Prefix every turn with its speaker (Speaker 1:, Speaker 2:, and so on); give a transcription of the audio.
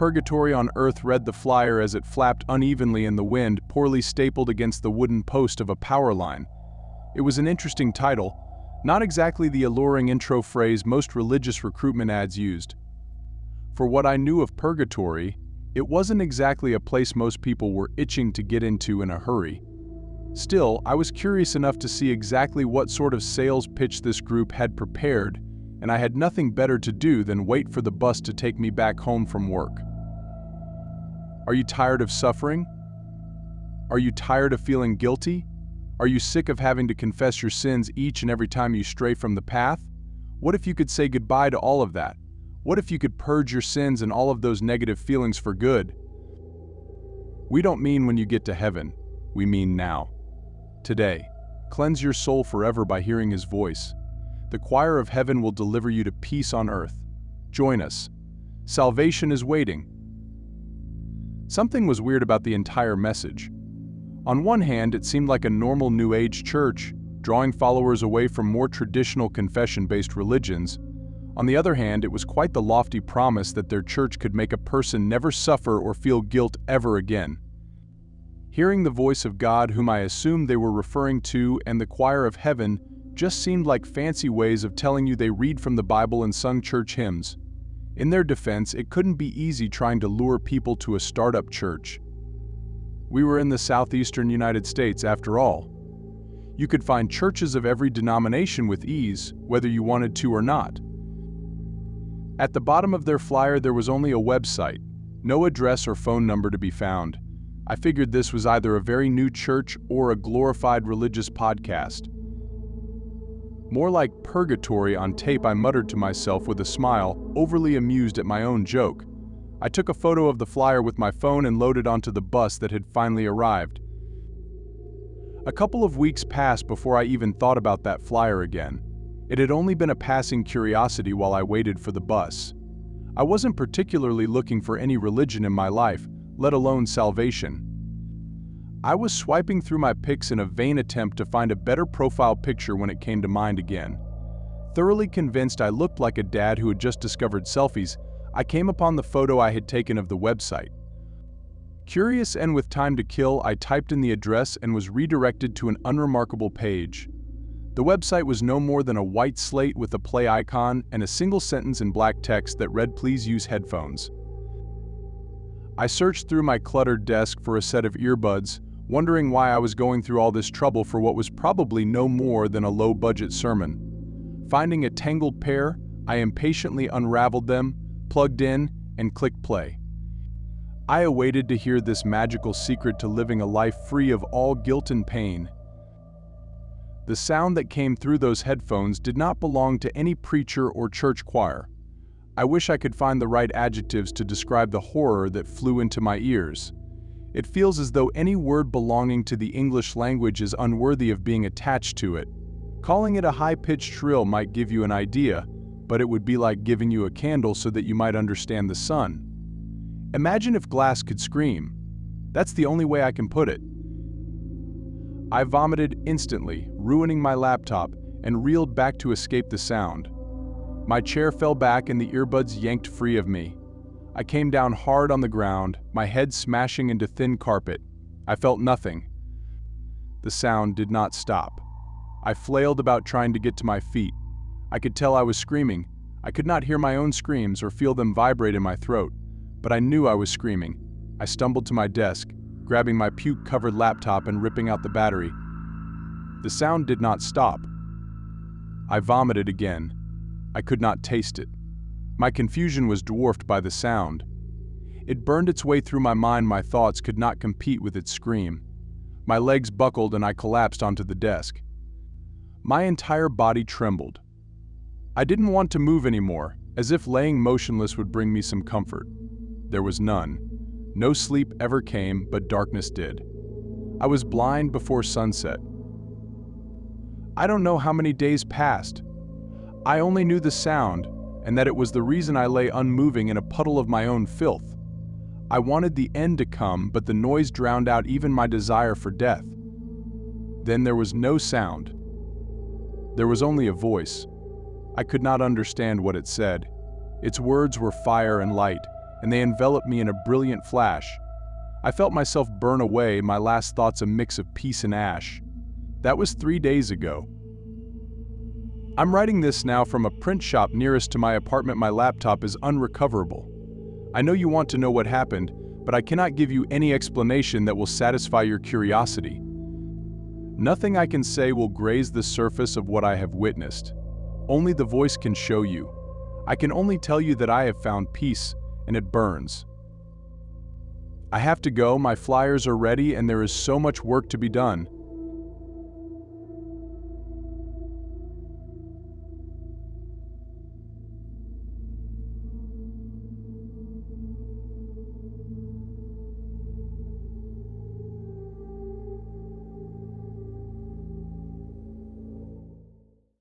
Speaker 1: Purgatory on Earth, read the flyer as it flapped unevenly in the wind, poorly stapled against the wooden post of a power line. It was an interesting title, not exactly the alluring intro phrase most religious recruitment ads used. For what I knew of Purgatory, it wasn't exactly a place most people were itching to get into in a hurry. Still, I was curious enough to see exactly what sort of sales pitch this group had prepared, and I had nothing better to do than wait for the bus to take me back home from work. Are you tired of suffering? Are you tired of feeling guilty? Are you sick of having to confess your sins each and every time you stray from the path? What if you could say goodbye to all of that? What if you could purge your sins and all of those negative feelings for good? We don't mean when you get to heaven, we mean now. Today, cleanse your soul forever by hearing His voice. The choir of heaven will deliver you to peace on earth. Join us. Salvation is waiting. Something was weird about the entire message. On one hand, it seemed like a normal New Age church, drawing followers away from more traditional confession-based religions. On the other hand, it was quite the lofty promise that their church could make a person never suffer or feel guilt ever again. Hearing the voice of God, whom I assumed they were referring to, and the choir of heaven just seemed like fancy ways of telling you they read from the Bible and sung church hymns. In their defense, it couldn't be easy trying to lure people to a startup church. We were in the southeastern United States, after all. You could find churches of every denomination with ease, whether you wanted to or not. At the bottom of their flyer there was only a website, no address or phone number to be found. I figured this was either a very new church or a glorified religious podcast. More like Purgatory on tape, I muttered to myself with a smile, overly amused at my own joke. I took a photo of the flyer with my phone and loaded onto the bus that had finally arrived. A couple of weeks passed before I even thought about that flyer again. It had only been a passing curiosity while I waited for the bus. I wasn't particularly looking for any religion in my life, let alone salvation. I was swiping through my pics in a vain attempt to find a better profile picture when it came to mind again. Thoroughly convinced I looked like a dad who had just discovered selfies, I came upon the photo I had taken of the website. Curious and with time to kill, I typed in the address and was redirected to an unremarkable page. The website was no more than a white slate with a play icon and a single sentence in black text that read, "Please use headphones." I searched through my cluttered desk for a set of earbuds, wondering why I was going through all this trouble for what was probably no more than a low-budget sermon. Finding a tangled pair, I impatiently unraveled them, plugged in, and clicked play. I awaited to hear this magical secret to living a life free of all guilt and pain. The sound that came through those headphones did not belong to any preacher or church choir. I wish I could find the right adjectives to describe the horror that flew into my ears. It feels as though any word belonging to the English language is unworthy of being attached to it. Calling it a high-pitched shrill might give you an idea, but it would be like giving you a candle so that you might understand the sun. Imagine if glass could scream. That's the only way I can put it. I vomited instantly, ruining my laptop, and reeled back to escape the sound. My chair fell back and the earbuds yanked free of me. I came down hard on the ground, my head smashing into thin carpet. I felt nothing. The sound did not stop. I flailed about trying to get to my feet. I could tell I was screaming. I could not hear my own screams or feel them vibrate in my throat, but I knew I was screaming. I stumbled to my desk, grabbing my puke-covered laptop and ripping out the battery. The sound did not stop. I vomited again. I could not taste it. My confusion was dwarfed by the sound. It burned its way through my mind. My thoughts could not compete with its scream. My legs buckled and I collapsed onto the desk. My entire body trembled. I didn't want to move anymore, as if laying motionless would bring me some comfort. There was none. No sleep ever came, but darkness did. I was blind before sunset. I don't know how many days passed. I only knew the sound, and that it was the reason I lay unmoving in a puddle of my own filth. I wanted the end to come, but the noise drowned out even my desire for death. Then there was no sound. There was only a voice. I could not understand what it said. Its words were fire and light, and they enveloped me in a brilliant flash. I felt myself burn away, my last thoughts a mix of peace and ash. That was 3 days ago. I'm writing this now from a print shop nearest to my apartment. My laptop is unrecoverable. I know you want to know what happened, but I cannot give you any explanation that will satisfy your curiosity. Nothing I can say will graze the surface of what I have witnessed. Only the voice can show you. I can only tell you that I have found peace, and it burns. I have to go, my flyers are ready, and there is so much work to be done.